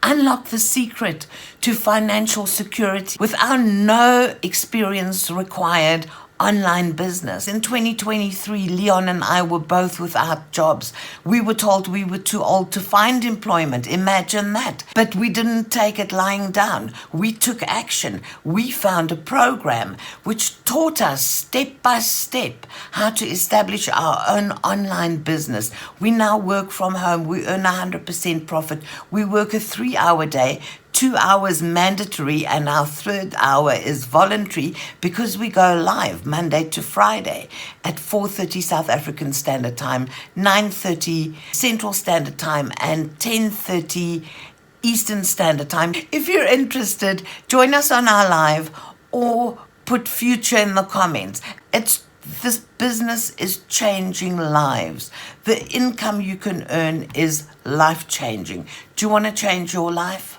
unlock the secret to financial security with our no experience required online business. In 2023, Leon and I were both without jobs. We were told we were too old to find employment. Imagine that. But we didn't take it lying down. We took action. We found a program which taught us step by step how to establish our own online business. We now work from home. We earn 100% profit. We work a 3-hour day. 2 hours mandatory, and our third hour is voluntary because we go live Monday to Friday at 4:30 South African Standard Time, 9:30 Central Standard Time, and 10:30 Eastern Standard Time. If you're interested, join us on our live or put future in the comments. This business is changing lives. The income you can earn is life-changing. Do you want to change your life?